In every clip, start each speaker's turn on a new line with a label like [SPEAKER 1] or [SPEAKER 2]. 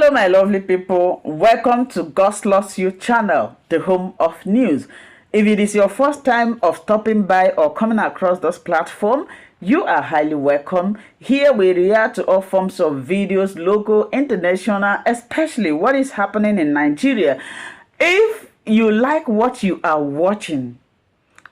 [SPEAKER 1] Hello my lovely people, welcome to God's Lost You channel, the home of news. If it is your first time of stopping by or coming across this platform, you are highly welcome. Here we react to all forms of videos, local, international, especially what is happening in Nigeria. If you like what you are watching,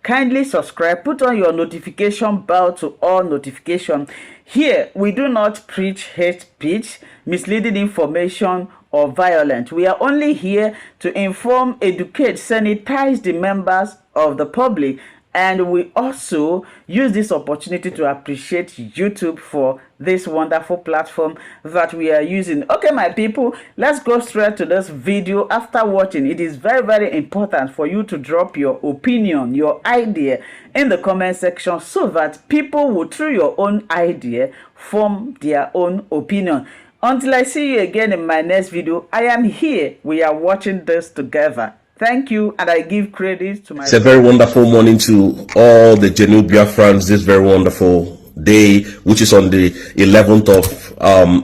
[SPEAKER 1] kindly subscribe, put on your notification bell to all notification. Here, we do not preach hate speech, misleading information, or violence. We are only here to inform, educate, sanitize the members of the public. And we also use this opportunity to appreciate YouTube for this wonderful platform that we are using. Okay, my people, let's go straight to this video. After watching, it is very, very important for you to drop your opinion, your idea in the comment section so that people will, through your own idea, form their own opinion. Until I see you again in my next video, I am here. We are watching this together. Thank you, and I give credit to my...
[SPEAKER 2] It's a very wonderful morning to all the genuine Biafrans this very wonderful day, which is on the 11th of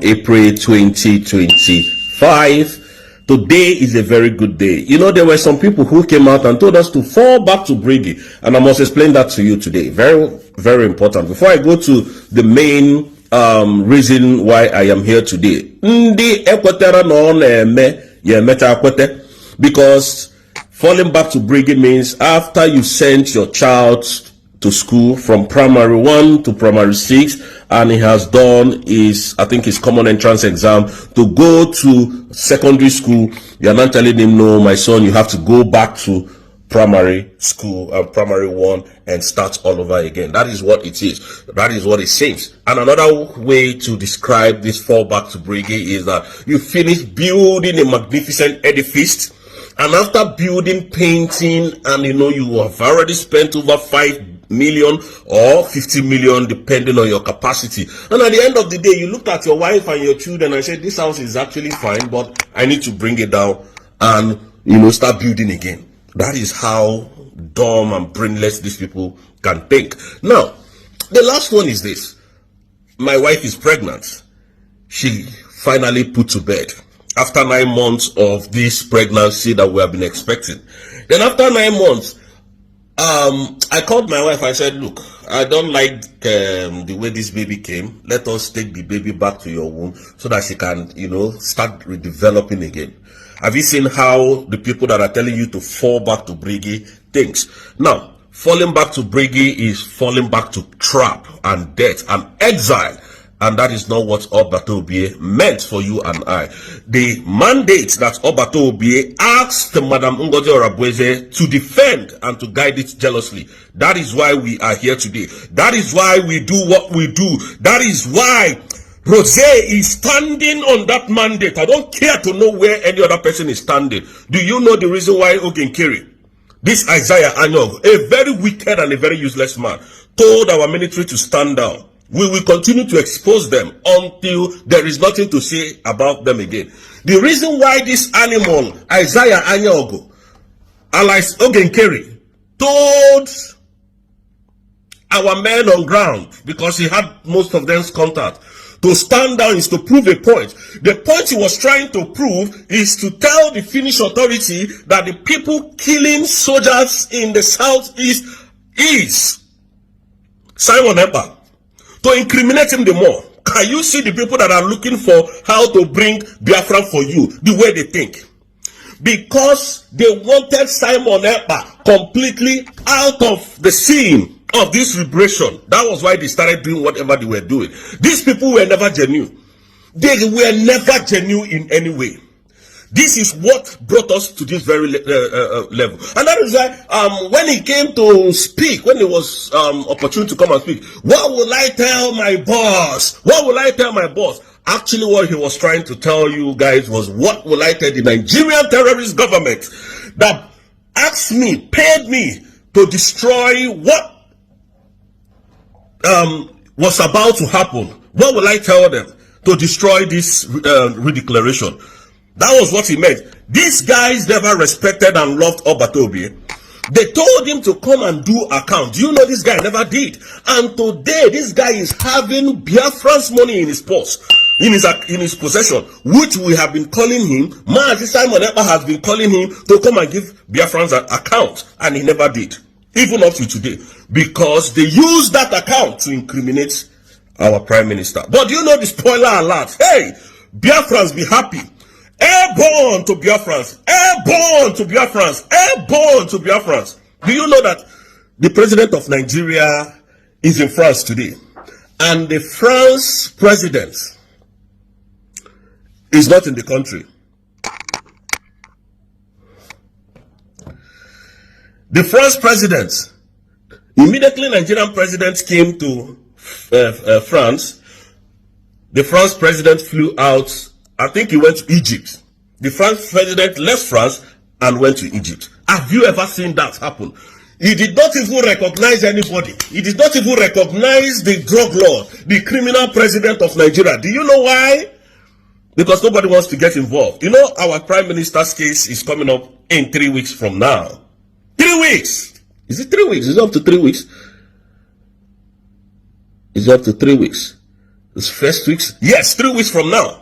[SPEAKER 2] April 2025. Today is a very good day. You know, there were some people who came out and told us to fall back to Brigi, and I must explain that to you today. Very, very important. Before I go to the main reason why I am here today, because falling back to Brigi means after you sent your child to school from primary 1 to primary 6 and he has done his, I think his common entrance exam to go to secondary school, you are not telling him, no, my son, you have to go back to primary school, primary 1 and start all over again. That is what it is. That is what it seems. And another way to describe this fall back to Brigi is that you finish building a magnificent edifice, and after building, painting, and you know, you have already spent over 5 million or 50 million depending on your capacity, and at the end of the day you looked at your wife and your children and said, this house is actually fine, but I need to bring it down and, you know, start building again. That is how dumb and brainless these people can think. Now, the last one is this. My wife is pregnant. She finally put to bed after 9 months of this pregnancy that we have been expecting. Then after 9 months, I called my wife. I said, look, I don't like the way this baby came. Let us take the baby back to your womb so that she can, you know, start redeveloping again. Have you seen how the people that are telling you to fall back to Brigi thinks? Now, falling back to Brigi is falling back to trap and death and exile. And that is not what Obato Obie meant for you and I. The mandate that Obato Obie asked Madam Ngozi Orabueze to defend and to guide it jealously. That is why we are here today. That is why we do what we do. That is why Rosé is standing on that mandate. I don't care to know where any other person is standing. Do you know the reason why Ogenkeri, this Isaiah Anyog, a very wicked and a very useless man, told our military to stand down? We will continue to expose them until there is nothing to say about them again. The reason why this animal, Isaiah Anyogo, alias Ogenkeri, told our men on ground, because he had most of them's contact, to stand down is to prove a point. The point he was trying to prove is to tell the Finnish authority that the people killing soldiers in the southeast is Simon Ekpa. To incriminate him the more. Can you see the people that are looking for how to bring Biafra for you, the way they think? Because they wanted Simon Ekpa completely out of the scene of this liberation. That was why they started doing whatever they were doing. These people were never genuine. They were never genuine in any way. This is what brought us to this very level. And that is why when he came to speak, when it was opportune to come and speak, what will I tell my boss? What will I tell my boss? Actually, what he was trying to tell you guys was, what will I tell the Nigerian terrorist government that asked me, paid me to destroy what was about to happen? What will I tell them to destroy this redeclaration? That was what he meant. These guys never respected and loved Obato Obie. They told him to come and do account. Do you know this guy never did? And today, this guy is having Biafran's money in his purse. in his possession, which we have been calling him. Mazi Simon Ekpa has been calling him to come and give Biafrans an account, and he never did, even up to today, because they used that account to incriminate our prime minister. But you know the spoiler alert? Hey, Biafrans, be happy. Airborne to Biafrans, airborne to Biafrans, airborne to Biafrans. Do you know that the president of Nigeria is in France today, and the France president is not in the country? The France president, immediately Nigerian president came to France, the France president flew out. I think he went to Egypt. The French president left France and went to Egypt. Have you ever seen that happen? He did not even recognize anybody. He did not even recognize the drug lord, the criminal president of Nigeria. Do you know why? Because nobody wants to get involved. You know, our prime minister's case is coming up in 3 weeks from now. 3 weeks. Is it 3 weeks? Is it up to 3 weeks? Is it up to 3 weeks? It's first weeks? Yes, 3 weeks from now.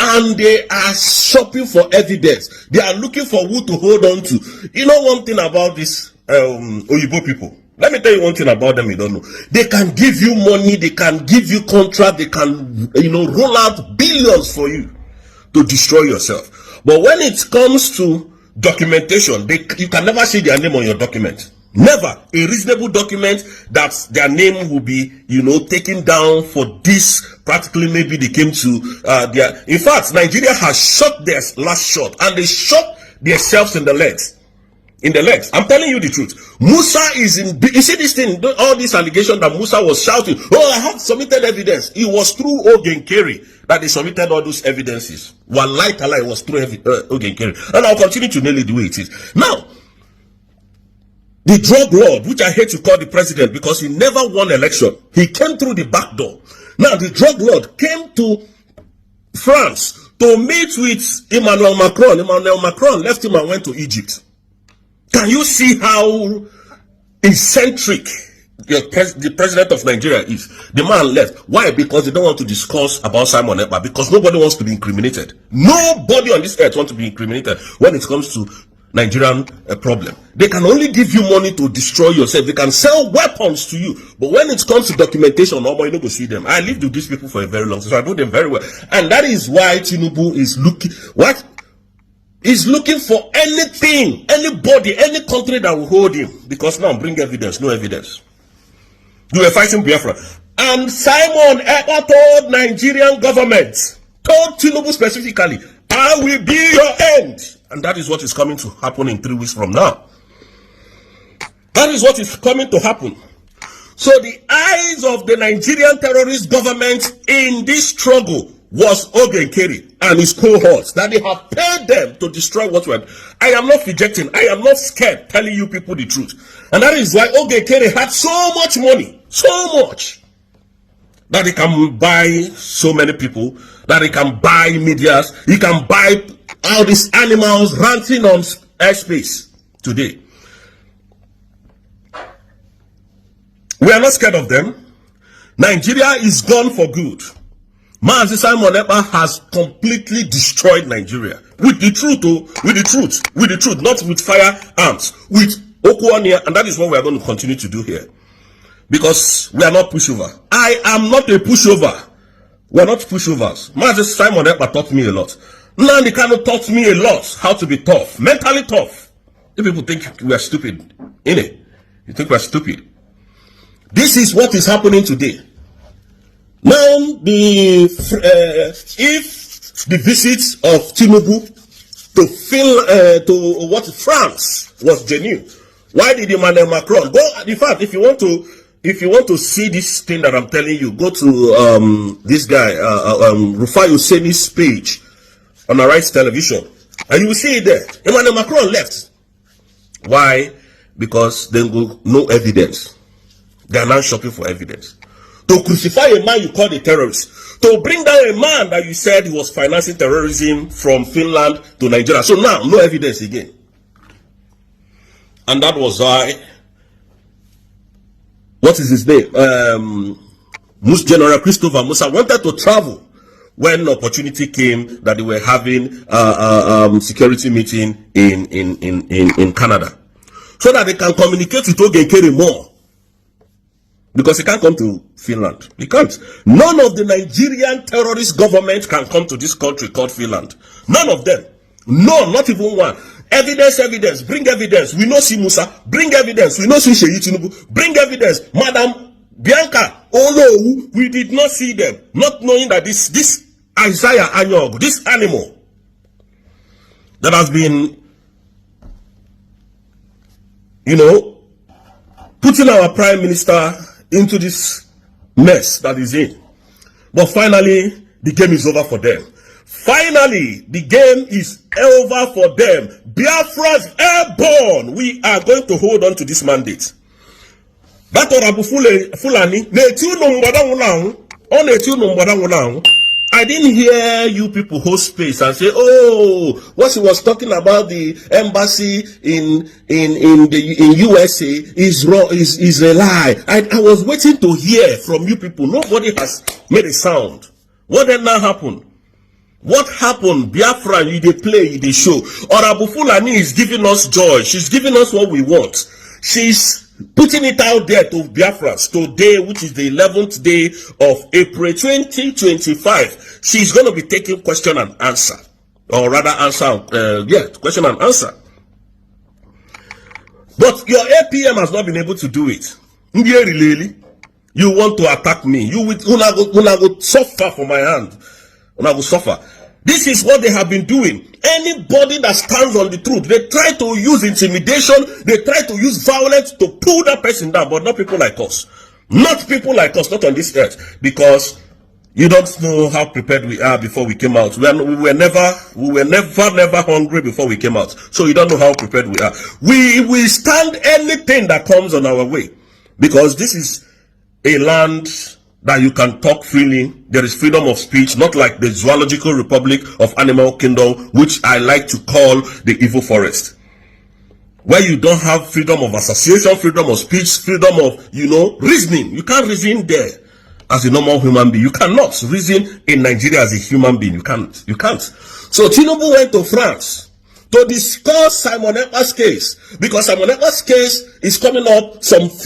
[SPEAKER 2] And they are shopping for evidence. They are looking for who to hold on to. You know one thing about these Oyibo people? Let me tell you one thing about them you don't know. They can give you money, they can give you contract, they can, roll out billions for you to destroy yourself. But when it comes to documentation, you can never see their name on your document. Never. A reasonable document that their name will be, taken down for this. Practically, maybe they came to their. In fact, Nigeria has shot their last shot, and they shot themselves in the legs. In the legs. I'm telling you the truth. Musa is in. You see this thing, all this allegation that Musa was shouting, "Oh, I have submitted evidence." It was through Ogenkeri that they submitted all those evidences. Wallahi Ta'ala, it was through Ogenkeri, and I'll continue to nail it the way it is. Now, the drug lord, which I hate to call the president because he never won election, he came through the back door. Now, the drug lord came to France to meet with Emmanuel Macron. Emmanuel Macron left him and went to Egypt. Can you see how eccentric the president of Nigeria is? The man left. Why? Because they don't want to discuss about Simon Ekpa, because nobody wants to be incriminated. Nobody on this earth wants to be incriminated when it comes to Nigerian problem. They can only give you money to destroy yourself. They can sell weapons to you. But when it comes to documentation, you don't go see them. I lived with these people for a very long time, so I know them very well. And that is why Tinubu is looking, what? He's looking for anything, anybody, any country that will hold him. Because now, bring evidence, no evidence. You were fighting Biafra. And Simon Ekpa told Nigerian government, told Tinubu specifically, I will be your end. And that is what is coming to happen in 3 weeks from now. That is what is coming to happen. So the eyes of the Nigerian terrorist government in this struggle was Ogenkeri and his cohorts, that they have paid them to destroy what we had. I am not rejecting. I am not scared telling you people the truth. And that is why Ogenkeri had so much money, so much, that he can buy so many people, that he can buy medias, he can buy all these animals ranting on airspace today. We are not scared of them. Nigeria is gone for good. Mazi Simon Ekpa has completely destroyed Nigeria. With the truth, with the truth, not with firearms, with Okuania, and that is what we are going to continue to do here. Because we are not pushover. I am not a pushover. We are not pushovers. Mazi Simon Ekpa taught me a lot. Nandi Kano taught me a lot how to be tough, mentally tough. If people think we are stupid, innit? You think we are stupid. This is what is happening today. Now, if the visit of Tinubu to France was genuine, why did Emmanuel Macron go? In fact, if you want to see this thing that I'm telling you, go to this guy Rufai Husseini's page on Arise Television, and you will see it there. Emmanuel Macron left. Why? Because they go no evidence. They are now shopping for evidence. To crucify a man you called a terrorist. To bring down a man that you said he was financing terrorism from Finland to Nigeria. So now, no evidence again. And that was why, what is his name? General Christopher Musa wanted to travel when opportunity came that they were having security meeting in Canada, so that they can communicate with Ogenkere more. Because he can't come to Finland. He can't. None of the Nigerian terrorist government can come to this country called Finland. None of them. No, not even one. Evidence. Bring evidence. We know see Musa. Bring evidence. We know see Tinubu. Bring evidence. Madam Bianca, although we did not see them, not knowing that this Isaiah Anyog, this animal that has been, putting our prime minister into this mess that is in. But finally, the game is over for them. Finally, the game is over for them. Biafra's airborne. We are going to hold on to this mandate. That Honorable Fulani, I didn't hear you people hold space and say, oh, what he was talking about the embassy in USA is wrong, is a lie. I was waiting to hear from you people. Nobody has made a sound. What did now happen? What happened? Biafra, they play, they show. Honorable Fulani is giving us joy. She's giving us what we want. She's putting it out there to Biafrans today, which is the 11th day of April 2025. She's going to be taking question and answer, or rather question and answer. But your APM has not been able to do it. Really? You want to attack me? You will go suffer for my hand. Una go suffer. This is what they have been doing. Anybody that stands on the truth, they try to use intimidation, they try to use violence to pull that person down, but not people like us. Not people like us, not on this earth. Because you don't know how prepared we are before we came out. We were never hungry before we came out. So you don't know how prepared we are. We will stand anything that comes on our way. Because this is a land that you can talk freely. There is freedom of speech, not like the Zoological Republic of Animal Kingdom, which I like to call the evil forest, where you don't have freedom of association, freedom of speech, freedom of, reasoning. You can't reason there as a normal human being. You cannot reason in Nigeria as a human being. You can't. So Tinubu went to France to discuss Simon Ekpa's case, because Simon Ekpa's case is coming up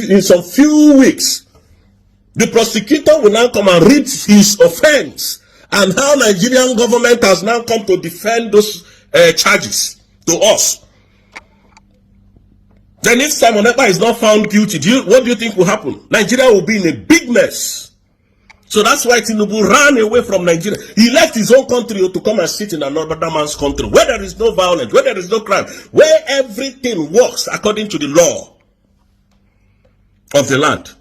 [SPEAKER 2] in some few weeks. The prosecutor will now come and read his offense, and how Nigerian government has now come to defend those charges to us. Then if Simon Ekpa is not found guilty, what do you think will happen? Nigeria will be in a big mess. So that's why Tinubu ran away from Nigeria. He left his own country to come and sit in another man's country, where there is no violence, where there is no crime, where everything works according to the law of the land.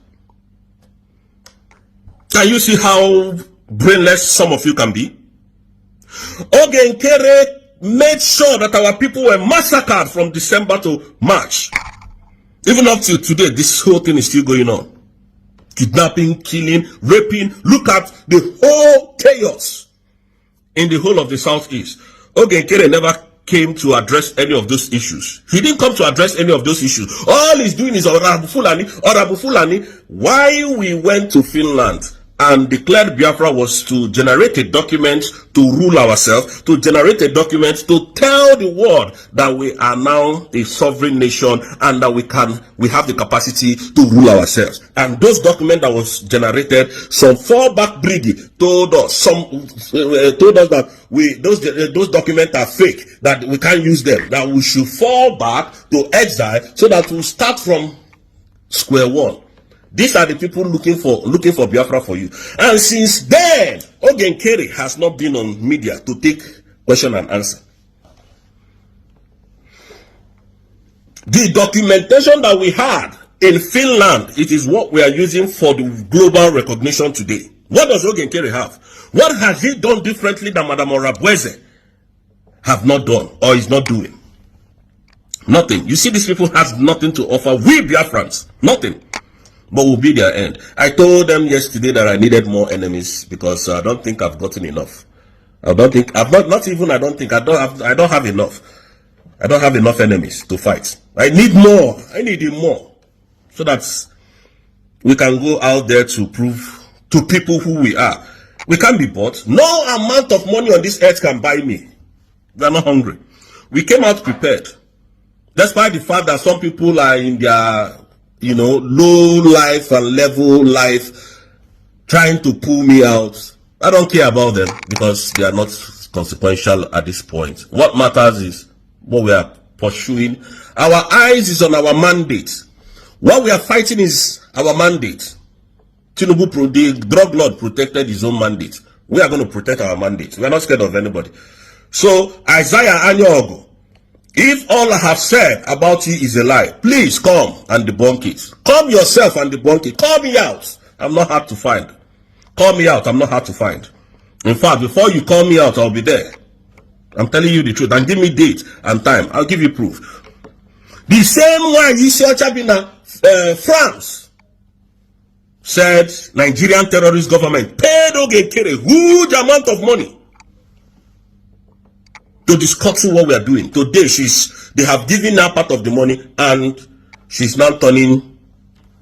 [SPEAKER 2] Can you see how brainless some of you can be? Ogenkere made sure that our people were massacred from December to March. Even up to today, this whole thing is still going on. Kidnapping, killing, raping. Look at the whole chaos in the whole of the Southeast. Ogenkere never came to address any of those issues. He didn't come to address any of those issues. All he's doing is Honorable Fulani. Why we went to Finland and declared Biafra was to generate a document to rule ourselves, to generate a document to tell the world that we are now a sovereign nation and that we have the capacity to rule ourselves. And those documents that was generated, some fallback breedy told us that those documents are fake, that we can't use them, that we should fall back to exile so that we'll start from square one. These are the people looking for Biafra for you. And since then, Ogenkere has not been on media to take question and answer. The documentation that we had in Finland, it is what we are using for the global recognition today. What does Ogenkere have? What has he done differently than Madame Orabweze have not done or is not doing? Nothing. You see, these people have nothing to offer. We Biafrans, nothing. But will be their end. I told them yesterday that I needed more enemies because I don't think I've gotten enough. I don't have enough. I don't have enough enemies to fight. I need more. I need more. So that we can go out there to prove to people who we are. We can't be bought. No amount of money on this earth can buy me. We are not hungry. We came out prepared. Despite the fact that some people are in their, low life and level life trying to pull me out. I don't care about them because they are not consequential at this point. What matters is what we are pursuing. Our eyes is on our mandate. What we are fighting is our mandate. Tinubu, the drug lord, protected his own mandate. We are going to protect our mandate. We are not scared of anybody. So, Isaiah Anyogo, if all I have said about you is a lie, please come and debunk it. Come yourself and debunk it. Call me out. I'm not hard to find. Call me out. I'm not hard to find. In fact, before you call me out, I'll be there. I'm telling you the truth. And give me date and time. I'll give you proof. The same one you see Chabina, France said Nigerian terrorist government paid Ogekere a huge amount of money to discuss what we are doing. Today, they have given her part of the money and she's now turning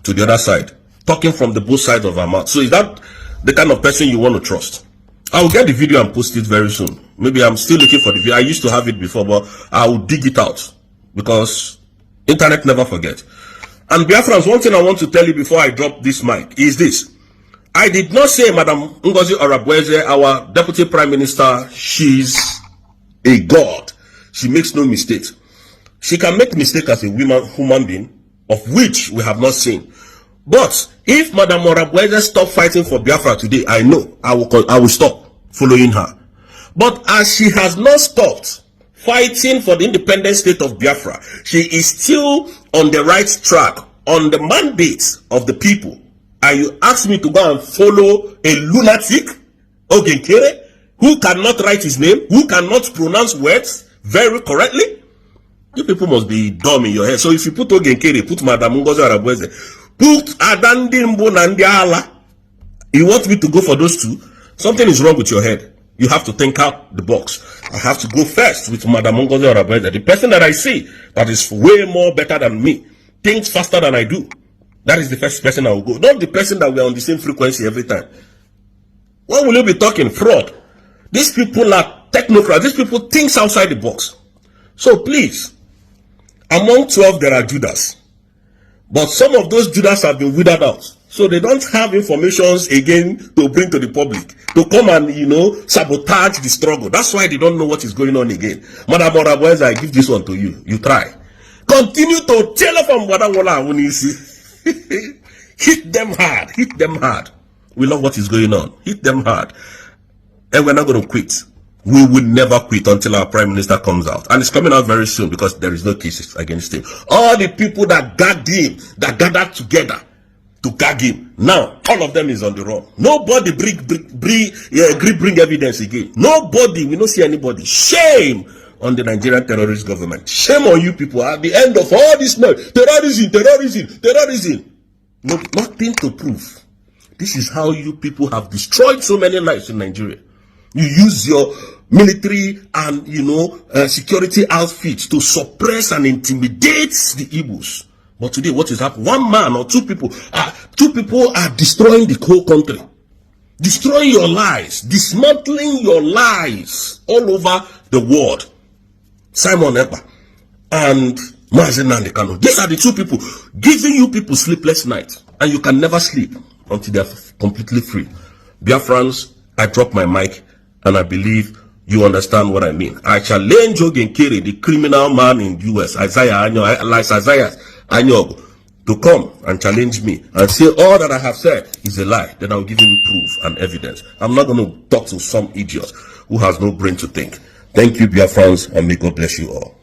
[SPEAKER 2] to the other side, talking from the both sides of her mouth. So is that the kind of person you want to trust? I will get the video and post it very soon. Maybe I'm still looking for the video. I used to have it before, but I will dig it out because internet never forget. And Biafrans, one thing I want to tell you before I drop this mic is this. I did not say Madam Ngozi Orabweze, our Deputy Prime Minister, she's a god. She makes no mistakes. She can make mistakes as a human being, of which we have not seen. But if Madam Orabweze stop fighting for Biafra today, I know I will stop following her. But as she has not stopped fighting for the independent state of Biafra, she is still on the right track, on the mandate of the people. And you ask me to go and follow a lunatic, Ogekere, who cannot write his name, who cannot pronounce words very correctly? You people must be dumb in your head. So if you put Ogekere, put Madam Ngozi Orabweze, put Adandimbo Nandiala, you want me to go for those two? Something is wrong with your head. You have to think out the box. I have to go first with Madam Ngozi Orabweze, the person that I see that is way more better than me, thinks faster than I do. That is the first person I will go. Not the person that we are on the same frequency every time. What will you be talking? Fraud. These people are technocrats. These people think outside the box. So please, among 12 there are Judas. But some of those Judas have been withered out. So they don't have informations again to bring to the public, to come and, sabotage the struggle. That's why they don't know what is going on again. Madam Orabweze, I give this one to you. You try. Continue to tell us from Wadawola Awunisi. Hit them hard. Hit them hard. We love what is going on. Hit them hard. And we're not going to quit. We will never quit until our Prime Minister comes out. And it's coming out very soon because there is no cases against him. All the people that gagged him, that gathered together to gag him, now all of them is on the run. Nobody bring evidence again. Nobody, we don't see anybody. Shame on the Nigerian terrorist government. Shame on you people. At the end of all this now, terrorism. No, nothing to prove. This is how you people have destroyed so many lives in Nigeria. You use your military and, security outfits to suppress and intimidate the Igbos. But today, what is happening? One man or two people are destroying the whole country. Destroying your lives. Dismantling your lives all over the world. Simon Ekpa and Mazen Nandekano. These are the two people giving you people sleepless nights. And you can never sleep until they're completely free. Biafrans, I drop my mic. And I believe you understand what I mean. I challenge Ogekere, the criminal man in the US, Isaiah Anyogo, to come and challenge me and say all that I have said is a lie. Then I'll give him proof and evidence. I'm not going to talk to some idiot who has no brain to think. Thank you, Biafrans, and may God bless you all.